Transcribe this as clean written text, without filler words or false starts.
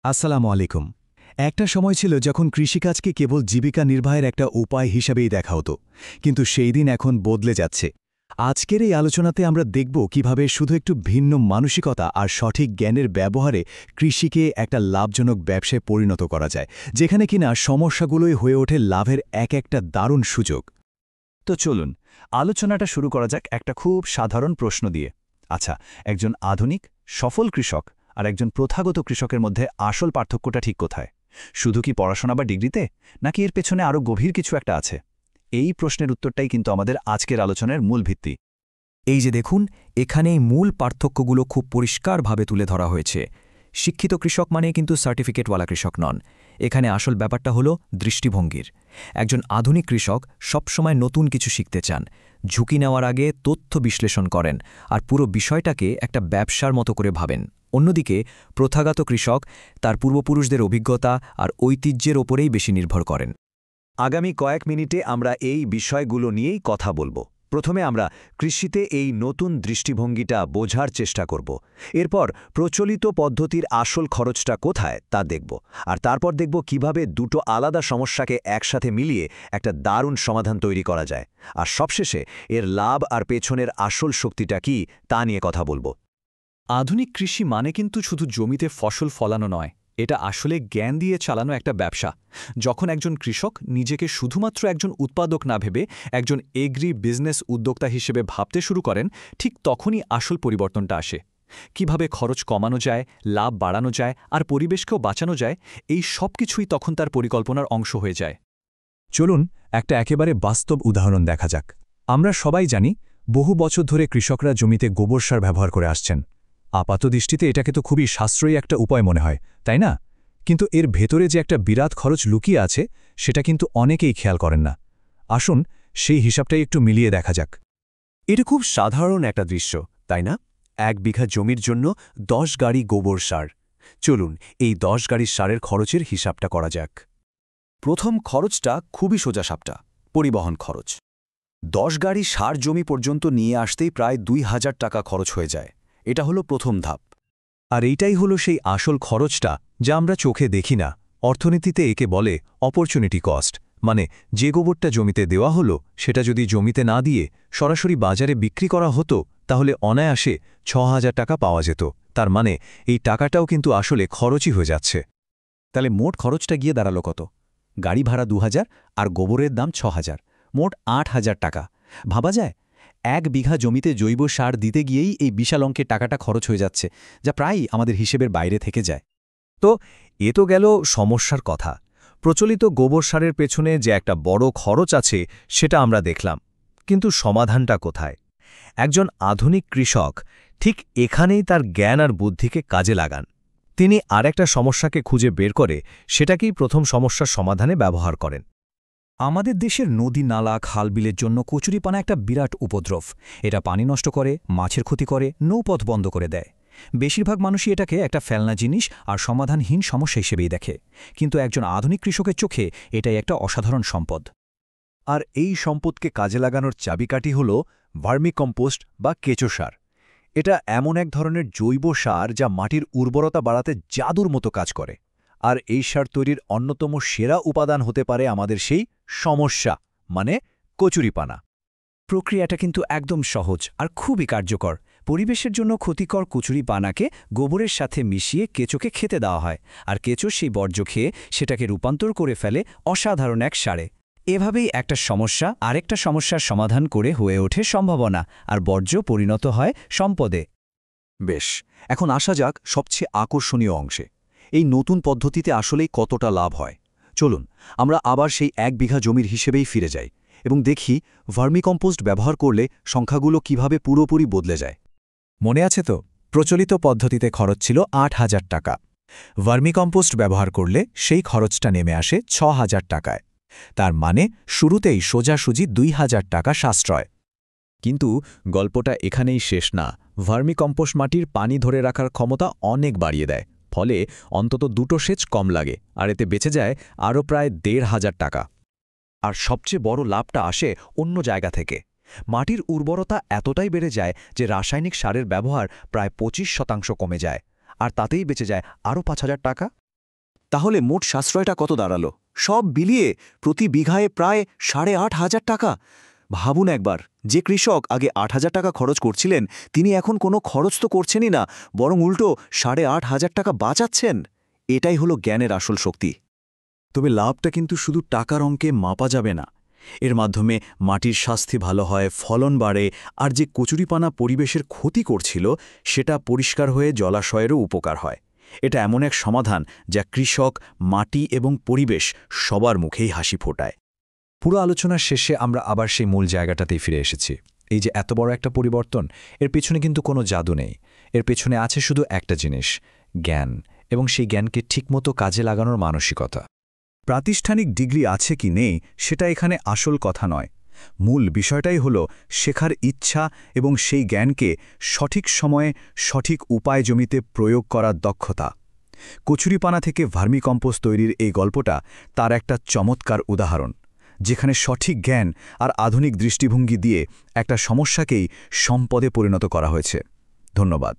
আসসালামু আলাইকুম। একটা সময় ছিল যখন কৃষিকাজকে কেবল জীবিকা নির্বাহের একটা উপায় হিসাবেই দেখা হতো, কিন্তু সেই দিন এখন বদলে যাচ্ছে। আজকের এই আলোচনাতে আমরা দেখব কিভাবে শুধু একটু ভিন্ন মানসিকতা আর সঠিক জ্ঞানের ব্যবহারে কৃষিকে একটা লাভজনক ব্যবসায় পরিণত করা যায়, যেখানে কিনা সমস্যাগুলোই হয়ে ওঠে লাভের একটা দারুণ সুযোগ। তো চলুন আলোচনাটা শুরু করা যাক একটা খুব সাধারণ প্রশ্ন দিয়ে। আচ্ছা, একজন আধুনিক সফল কৃষক আর একজন প্রথাগত কৃষকের মধ্যে আসল পার্থক্যটা ঠিক কোথায়? শুধু কি পড়াশোনা বা ডিগ্রিতে, নাকি এর পেছনে আরও গভীর কিছু একটা আছে? এই প্রশ্নের উত্তরটাই কিন্তু আমাদের আজকের আলোচনার মূল ভিত্তি। এই যে দেখুন, এখানেই মূল পার্থক্যগুলো খুব পরিষ্কারভাবে তুলে ধরা হয়েছে। শিক্ষিত কৃষক মানে কিন্তু সার্টিফিকেটওয়ালা কৃষক নন। এখানে আসল ব্যাপারটা হলো দৃষ্টিভঙ্গির। একজন আধুনিক কৃষক সবসময় নতুন কিছু শিখতে চান, ঝুঁকি নেওয়ার আগে তথ্য বিশ্লেষণ করেন আর পুরো বিষয়টাকে একটা ব্যবসার মতো করে ভাবেন। অন্যদিকে প্রথাগত কৃষক তার পূর্বপুরুষদের অভিজ্ঞতা আর ঐতিহ্যের ওপরেই বেশি নির্ভর করেন। আগামী কয়েক মিনিটে আমরা এই বিষয়গুলো নিয়েই কথা বলবো। প্রথমে আমরা কৃষিতে এই নতুন দৃষ্টিভঙ্গিটা বোঝার চেষ্টা করব। এরপর প্রচলিত পদ্ধতির আসল খরচটা কোথায় তা দেখব, আর তারপর দেখব কিভাবে দুটো আলাদা সমস্যাকে একসাথে মিলিয়ে একটা দারুণ সমাধান তৈরি করা যায়। আর সবশেষে এর লাভ আর পেছনের আসল শক্তিটা কি তা নিয়ে কথা বলবো। আধুনিক কৃষি মানে কিন্তু শুধু জমিতে ফসল ফলানো নয়, এটা আসলে জ্ঞান দিয়ে চালানো একটা ব্যবসা। যখন একজন কৃষক নিজেকে শুধুমাত্র একজন উৎপাদক না ভেবে একজন এগ্রি বিজনেস উদ্যোক্তা হিসেবে ভাবতে শুরু করেন, ঠিক তখনই আসল পরিবর্তনটা আসে। কিভাবে খরচ কমানো যায়, লাভ বাড়ানো যায় আর পরিবেশকেও বাঁচানো যায়, এই সব কিছুই তখন তার পরিকল্পনার অংশ হয়ে যায়। চলুন একটা একেবারে বাস্তব উদাহরণ দেখা যাক। আমরা সবাই জানি, বহু বছর ধরে কৃষকরা জমিতে গোবর সার ব্যবহার করে আসছেন। আপাতদৃষ্টিতে এটাকে তো খুবই সাশ্রয়ী একটা উপায় মনে হয়, তাই না? কিন্তু এর ভেতরে যে একটা বিরাট খরচ লুকিয়ে আছে, সেটা কিন্তু অনেকেই খেয়াল করেন না। আসুন সেই হিসাবটাই একটু মিলিয়ে দেখা যাক। এটা খুব সাধারণ একটা দৃশ্য, তাই না? 1 বিঘা জমির জন্য 10 গাড়ি গোবর সার। চলুন এই 10 গাড়ির সারের খরচের হিসাবটা করা যাক। প্রথম খরচটা খুবই সোজাসাপটা, পরিবহন খরচ। 10 গাড়ি সার জমি পর্যন্ত নিয়ে আসতেই প্রায় 2000 টাকা খরচ হয়ে যায়। এটা হলো প্রথম ধাপ। আর এইটাই হলো সেই আসল খরচটা, যা আমরা চোখে দেখি না। অর্থনীতিতে একে বলে অপরচুনিটি কস্ট। মানে যে গোবরটা জমিতে দেওয়া হলো, সেটা যদি জমিতে না দিয়ে সরাসরি বাজারে বিক্রি করা হতো, তাহলে অনায়াসে 6000 টাকা পাওয়া যেত। তার মানে এই টাকাটাও কিন্তু আসলে খরচই হয়ে যাচ্ছে। তাহলে মোট খরচটা গিয়ে দাঁড়ালো কত? গাড়ি ভাড়া 2000 আর গোবরের দাম 6000, মোট 8000 টাকা। ভাবা যায়, 1 বিঘা জমিতে জৈব সার দিতে গিয়েই এই বিশাল অঙ্কের টাকাটা খরচ হয়ে যাচ্ছে, যা প্রায়ই আমাদের হিসেবের বাইরে থেকে যায়। তো এ তো গেল সমস্যার কথা। প্রচলিত গোবর সারের পেছনে যে একটা বড় খরচ আছে, সেটা আমরা দেখলাম। কিন্তু সমাধানটা কোথায়? একজন আধুনিক কৃষক ঠিক এখানেই তার জ্ঞান আর বুদ্ধিকে কাজে লাগান। তিনি আরেকটা সমস্যাকে খুঁজে বের করে সেটাকেই প্রথম সমস্যার সমাধানে ব্যবহার করেন। আমাদের দেশের নদী, নালা, খালবিলের জন্য কচুরিপানা একটা বিরাট উপদ্রব। এটা পানি নষ্ট করে, মাছের ক্ষতি করে, নৌপথ বন্ধ করে দেয়। বেশিরভাগ মানুষই এটাকে একটা ফেলনা জিনিস আর সমাধানহীন সমস্যা হিসেবেই দেখে, কিন্তু একজন আধুনিক কৃষকের চোখে এটাই একটা অসাধারণ সম্পদ। আর এই সম্পদকে কাজে লাগানোর চাবিকাঠি হল ভার্মিকম্পোস্ট বা কেঁচো সার। এটা এমন এক ধরনের জৈব সার যা মাটির উর্বরতা বাড়াতে জাদুর মতো কাজ করে। আর এই সার তৈরির অন্যতম সেরা উপাদান হতে পারে আমাদের সেই সমস্যা, মানে কচুরিপানা। প্রক্রিয়াটা কিন্তু একদম সহজ আর খুবই কার্যকর। পরিবেশের জন্য ক্ষতিকর কচুরিপানাকে গোবরের সাথে মিশিয়ে কেঁচোকে খেতে দেওয়া হয়, আর কেঁচো সেই বর্জ্য খেয়ে সেটাকে রূপান্তর করে ফেলে অসাধারণ এক সারে। এভাবেই একটা সমস্যা আরেকটা সমস্যার সমাধান করে হয়ে ওঠে সম্ভাবনা, আর বর্জ্য পরিণত হয় সম্পদে। বেশ, এখন আসা যাক সবচেয়ে আকর্ষণীয় অংশে। এই নতুন পদ্ধতিতে আসলেই কতটা লাভ হয়। চলুন আমরা আবার সেই 1 বিঘা জমির হিসেবেই ফিরে যাই এবং দেখি ভার্মিকম্পোস্ট ব্যবহার করলে সংখ্যাগুলো কিভাবে পুরোপুরি বদলে যায়। মনে আছে তো, প্রচলিত পদ্ধতিতে খরচ ছিল 8000 টাকা। ভার্মিকম্পোস্ট ব্যবহার করলে সেই খরচটা নেমে আসে 6000 টাকায়। তার মানে শুরুতেই সোজাসুজি 2000 টাকা সাশ্রয়। কিন্তু গল্পটা এখানেই শেষ না। ভার্মিকম্পোস্ট মাটির পানি ধরে রাখার ক্ষমতা অনেক বাড়িয়ে দেয়, ফলে অন্তত 2টো সেচ কম লাগে, আর এতে বেঁচে যায় আরও প্রায় 1500 টাকা। আর সবচেয়ে বড় লাভটা আসে অন্য জায়গা থেকে। মাটির উর্বরতা এতটাই বেড়ে যায় যে রাসায়নিক সারের ব্যবহার প্রায় 25% কমে যায়, আর তাতেই বেঁচে যায় আরও 5000 টাকা। তাহলে মোট সাশ্রয়টা কত দাঁড়ালো? সব বিলিয়ে প্রতি বিঘায় প্রায় 8,500 টাকা। ভাবুন একবার, যে কৃষক আগে 8,000 টাকা খরচ করছিলেন, তিনি এখন কোনো খরচ তো করছেনই না, বরং উল্টো 8,500 টাকা বাঁচাচ্ছেন। এটাই হলো জ্ঞানের আসল শক্তি। তবে লাভটা কিন্তু শুধু টাকার অঙ্কে মাপা যাবে না। এর মাধ্যমে মাটির স্বাস্থ্য ভালো হয়, ফলন বাড়ে, আর যে কচুরিপানা পরিবেশের ক্ষতি করছিল সেটা পরিষ্কার হয়ে জলাশয়েরও উপকার হয়। এটা এমন এক সমাধান যা কৃষক, মাটি এবং পরিবেশ সবার মুখেই হাসি ফোটায়। পুরো আলোচনার শেষে আমরা আবার সেই মূল জায়গাটাতেই ফিরে এসেছি। এই যে এত বড় একটা পরিবর্তন, এর পেছনে কিন্তু কোনো জাদু নেই। এর পেছনে আছে শুধু একটা জিনিস, জ্ঞান, এবং সেই জ্ঞানকে ঠিকমতো কাজে লাগানোর মানসিকতা। প্রাতিষ্ঠানিক ডিগ্রি আছে কি নেই সেটা এখানে আসল কথা নয়। মূল বিষয়টাই হল শেখার ইচ্ছা এবং সেই জ্ঞানকে সঠিক সময়ে সঠিক উপায় জমিতে প্রয়োগ করার দক্ষতা। কচুরিপানা থেকে ভার্মিকম্পোস্ট তৈরির এই গল্পটা তার একটা চমৎকার উদাহরণ, যেখানে সঠিক জ্ঞান আর আধুনিক দৃষ্টিভঙ্গি দিয়ে একটা সমস্যাকেই সম্পদে পরিণত করা হয়েছে। ধন্যবাদ।